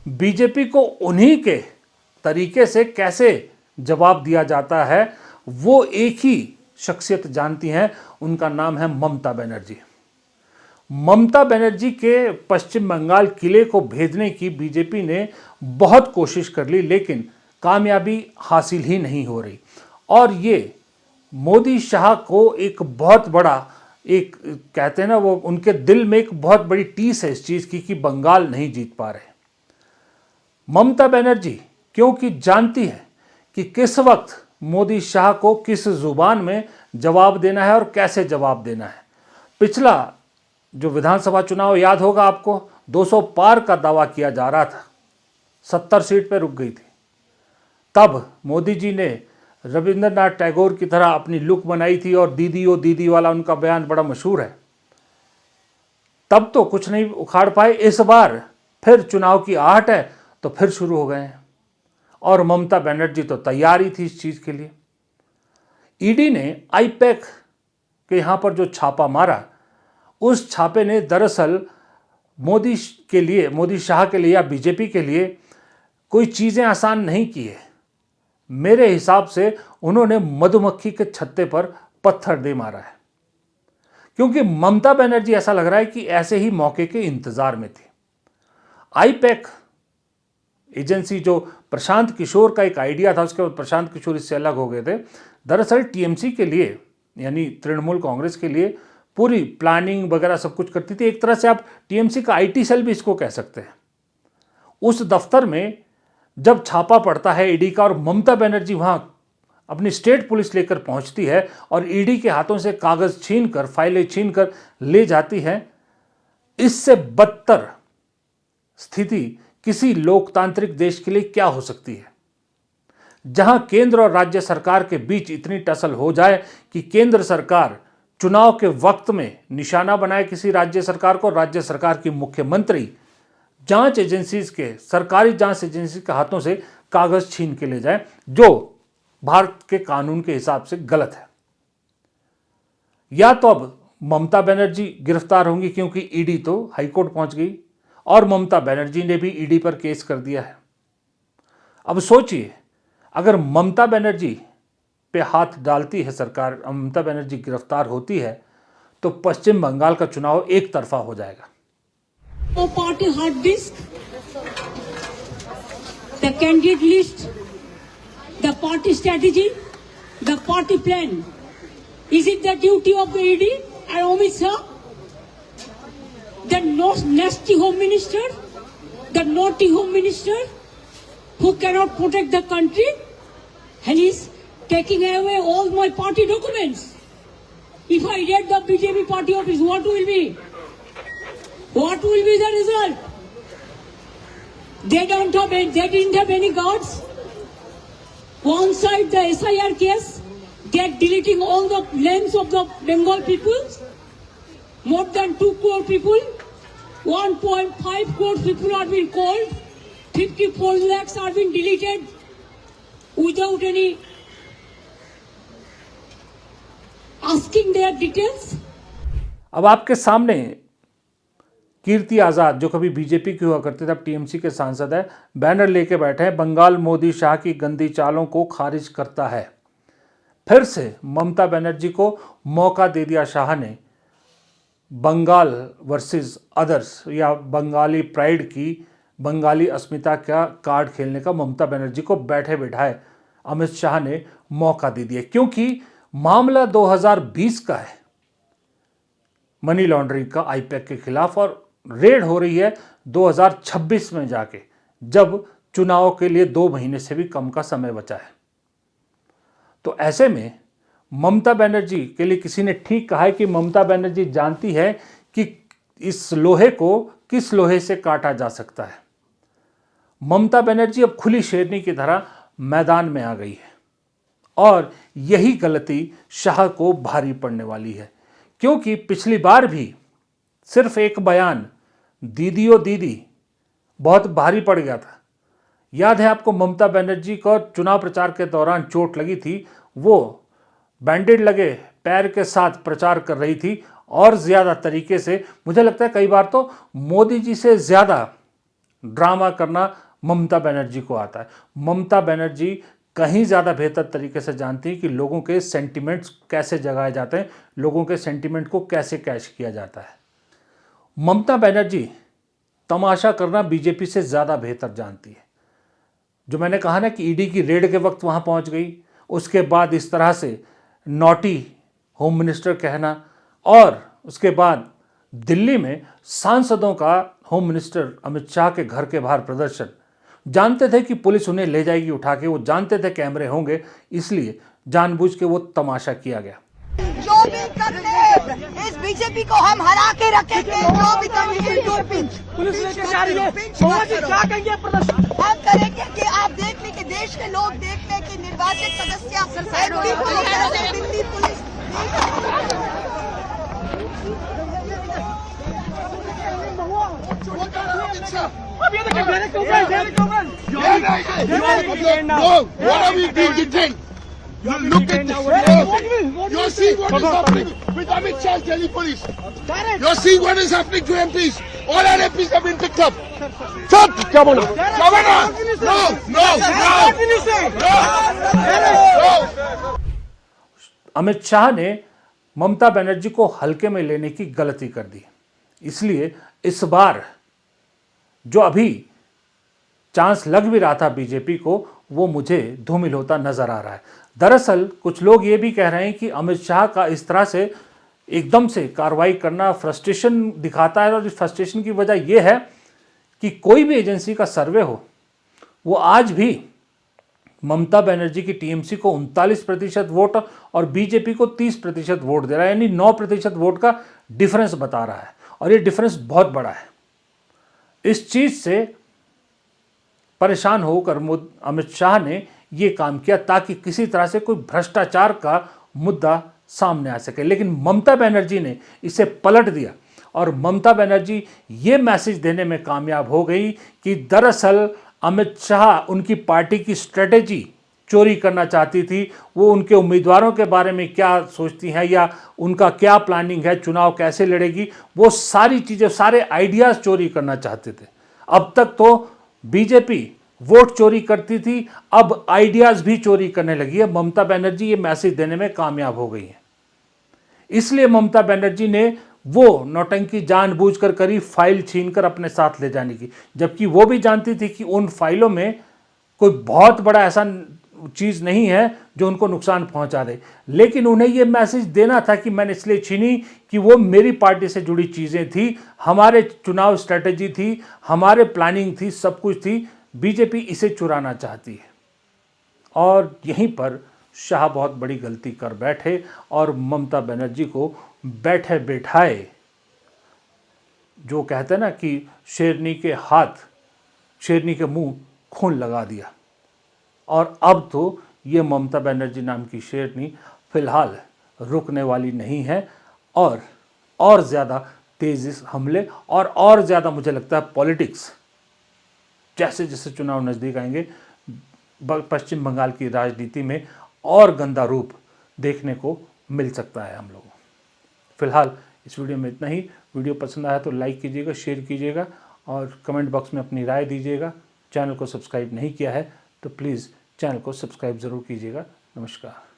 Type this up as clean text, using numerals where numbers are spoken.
BJP को उन्हीं के तरीके से कैसे जवाब दिया जाता है वो एक ही शख्सियत जानती हैं, उनका नाम है ममता बनर्जी। ममता बनर्जी के पश्चिम बंगाल किले को भेजने की बीजेपी ने बहुत कोशिश कर ली, लेकिन कामयाबी हासिल ही नहीं हो रही। और ये मोदी शाह को एक बहुत बड़ा, एक कहते हैं ना, वो उनके दिल में एक बहुत बड़ी टीस है इस चीज़ की कि बंगाल नहीं जीत पा रहे। ममता बनर्जी क्योंकि जानती है कि किस वक्त मोदी शाह को किस जुबान में जवाब देना है और कैसे जवाब देना है। पिछला जो विधानसभा चुनाव याद होगा आपको, 200 पार का दावा किया जा रहा था, 70 सीट पर रुक गई थी। तब मोदी जी ने रविंद्रनाथ टैगोर की तरह अपनी लुक बनाई थी और दीदी ओ दीदी वाला उनका बयान बड़ा मशहूर है। तब तो कुछ नहीं उखाड़ पाए। इस बार फिर चुनाव की आहट है तो फिर शुरू हो गए हैं, और ममता बनर्जी तो तैयार ही थी इस चीज़ के लिए। ईडी ने आईपैक के यहाँ पर जो छापा मारा, उस छापे ने दरअसल मोदी के लिए, मोदी शाह के लिए या बीजेपी के लिए कोई चीज़ें आसान नहीं की है। मेरे हिसाब से उन्होंने मधुमक्खी के छत्ते पर पत्थर दे मारा है, क्योंकि ममता बनर्जी ऐसा लग रहा है कि ऐसे ही मौके के इंतजार में थी। आईपैक एजेंसी जो प्रशांत किशोर का एक आइडिया था, उसके बाद प्रशांत किशोर इससे अलग हो गए थे। दरअसल टीएमसी के लिए, यानी तृणमूल कांग्रेस के लिए पूरी प्लानिंग वगैरह सब कुछ करती थी। एक तरह से आप टीएमसी का आईटी सेल भी इसको कह सकते हैं। उस दफ्तर में जब छापा पड़ता है ईडी का और ममता बनर्जी वहां अपनी स्टेट पुलिस लेकर पहुंचती है और ईडी के हाथों से कागज छीनकर, फाइलें छीनकर ले जाती है, इससे बदतर स्थिति किसी लोकतांत्रिक देश के लिए क्या हो सकती है, जहां केंद्र और राज्य सरकार के बीच इतनी टसल हो जाए कि केंद्र सरकार चुनाव के वक्त में निशाना बनाए किसी राज्य सरकार को, राज्य सरकार की मुख्यमंत्री जांच एजेंसीज के, सरकारी जांच एजेंसी के हाथों से कागज छीन के ले जाए, जो भारत के कानून के हिसाब से गलत है। या तो अब ममता बनर्जी गिरफ्तार होंगी, क्योंकि ईडी तो हाईकोर्ट पहुंच गई और ममता बनर्जी ने भी ईडी पर केस कर दिया है। अब सोचिए, अगर ममता बनर्जी पे हाथ डालती है सरकार, ममता बनर्जी गिरफ्तार होती है, तो पश्चिम बंगाल का चुनाव एक तरफा हो जाएगा। The party hard disk, the candidate list, the party strategy, the party plan. Is it the duty of the ED and Amit Shah, the nasty home minister, the naughty home minister, who cannot protect the country, and is taking away all my party documents? If I raid the BJP party office, what will be? What will be the result? They didn't have any guards. One side the SIR case, they are deleting all the names of the Bengal people. More than 2 crore people, 1.5 crore people are being called, 54 lakhs are being deleted without any asking their details. अब आपके सामने कीर्ति आज़ाद, जो कभी BJP की हुआ करते थे, अब टीएमसी के सांसद है, बैनर लेके बैठे हैं, बंगाल मोदी शाह की गंदी चालों को खारिज करता है। फिर से ममता बनर्जी को मौका दे दिया शाह ने। बंगाल वर्सेस अदर्स या बंगाली प्राइड की, बंगाली अस्मिता का कार्ड खेलने का ममता बनर्जी को बैठे बिठाए अमित शाह ने मौका दे दिया, क्योंकि मामला 2020 का है, मनी लॉन्ड्रिंग का आईपैक के खिलाफ, और रेड हो रही है 2026 में जाके, जब चुनाव के लिए 2 महीने से भी कम का समय बचा है। तो ऐसे में ममता बनर्जी के लिए किसी ने ठीक कहा है कि ममता बनर्जी जानती है कि इस लोहे को किस लोहे से काटा जा सकता है। ममता बनर्जी अब खुली शेरनी की तरह मैदान में आ गई है, और यही गलती शाह को भारी पड़ने वाली है, क्योंकि पिछली बार भी सिर्फ एक बयान दीदी ओ दीदी बहुत भारी पड़ गया था। याद है आपको, ममता बनर्जी को चुनाव प्रचार के दौरान चोट लगी थी, वो बैंडेड लगे पैर के साथ प्रचार कर रही थी, और ज़्यादा तरीके से, मुझे लगता है कई बार तो मोदी जी से ज़्यादा ड्रामा करना ममता बनर्जी को आता है। ममता बनर्जी कहीं ज़्यादा बेहतर तरीके से जानती है कि लोगों के सेंटिमेंट्स कैसे जगाए जाते हैं, लोगों के सेंटिमेंट को कैसे कैश किया जाता है। ममता बनर्जी तमाशा करना बीजेपी से ज़्यादा बेहतर जानती है। जो मैंने कहा ना कि ईडी की रेड के वक्त वहाँ पहुँच गई, उसके बाद इस तरह से नॉटी होम मिनिस्टर कहना, और उसके बाद दिल्ली में सांसदों का होम मिनिस्टर अमित शाह के घर के बाहर प्रदर्शन, जानते थे कि पुलिस उन्हें ले जाएगी उठा के, वो जानते थे कैमरे होंगे, इसलिए जानबूझ के वो तमाशा किया गया। जो भी करते इस बीजेपी को हम हरा के रखेंगे, जो भी करेंगे पुलिस लेके जा रही है, क्या कहेंगे प्रदर्शन हम करेंगे कि आप देख लें कि देश के लोग देख लें कि निर्वाचित सदस्य MP पुलिस, दिल्ली पुलिस अब ये देखिए मेरे के ऊपर No, what are we doing? Look at this. You're seeing what is happening with Amit Shah's Delhi police. You're seeing what is happening to MPs. All our MPs have been picked up. Shut! Governor! No! Amit Shah ने ममता बनर्जी को हल्के में लेने की गलती कर दी, इसलिए इस बार जो अभी चांस लग भी रहा था बीजेपी को, वो मुझे धूमिल होता नजर आ रहा है। दरअसल कुछ लोग ये भी कह रहे हैं कि अमित शाह का इस तरह से एकदम से कार्रवाई करना फ्रस्ट्रेशन दिखाता है, और इस फ्रस्ट्रेशन की वजह यह है कि कोई भी एजेंसी का सर्वे हो, वो आज भी ममता बनर्जी की टीएमसी को 39% वोट और बीजेपी को 30% वोट दे रहा है, यानी 9% वोट का डिफरेंस बता रहा है, और ये डिफरेंस बहुत बड़ा है। इस चीज़ से परेशान होकर अमित शाह ने ये काम किया ताकि किसी तरह से कोई भ्रष्टाचार का मुद्दा सामने आ सके, लेकिन ममता बनर्जी ने इसे पलट दिया, और ममता बनर्जी ये मैसेज देने में कामयाब हो गई कि दरअसल अमित शाह उनकी पार्टी की स्ट्रेटेजी चोरी करना चाहती थी। वो उनके उम्मीदवारों के बारे में क्या सोचती हैं या उनका क्या प्लानिंग है, चुनाव कैसे लड़ेगी, वो सारी चीज़ें, सारे आइडियाज़ चोरी करना चाहते थे। अब तक तो बीजेपी वोट चोरी करती थी, अब आइडियाज़ भी चोरी करने लगी है। ममता बनर्जी ये मैसेज देने में कामयाब हो गई है, इसलिए ममता बनर्जी ने वो नौटंकी जानबूझकर करी, फाइल छीनकर अपने साथ ले जाने की, जबकि वो भी जानती थी कि उन फाइलों में कोई बहुत बड़ा ऐसा चीज़ नहीं है जो उनको नुकसान पहुंचा दे, लेकिन उन्हें ये मैसेज देना था कि मैंने इसलिए छीनी कि वो मेरी पार्टी से जुड़ी चीज़ें थी, हमारे चुनाव स्ट्रेटेजी थी, हमारे प्लानिंग थी, सब कुछ थी। बीजेपी इसे चुराना चाहती है, और यहीं पर शाह बहुत बड़ी गलती कर बैठे और ममता बनर्जी को बैठे बैठाए, जो कहते हैं ना कि शेरनी के हाथ शेरनी के मुंह खून लगा दिया। और अब तो ये ममता बनर्जी नाम की शेरनी फिलहाल रुकने वाली नहीं है, और ज़्यादा तेज़ी से हमले और ज़्यादा मुझे लगता है पॉलिटिक्स, जैसे जैसे चुनाव नज़दीक आएंगे, पश्चिम बंगाल की राजनीति में और गंदा रूप देखने को मिल सकता है हम लोगों। फिलहाल इस वीडियो में इतना ही। वीडियो पसंद आया तो लाइक कीजिएगा, शेयर कीजिएगा, और कमेंट बॉक्स में अपनी राय दीजिएगा। चैनल को सब्सक्राइब नहीं किया है तो प्लीज़ चैनल को सब्सक्राइब ज़रूर कीजिएगा। नमस्कार।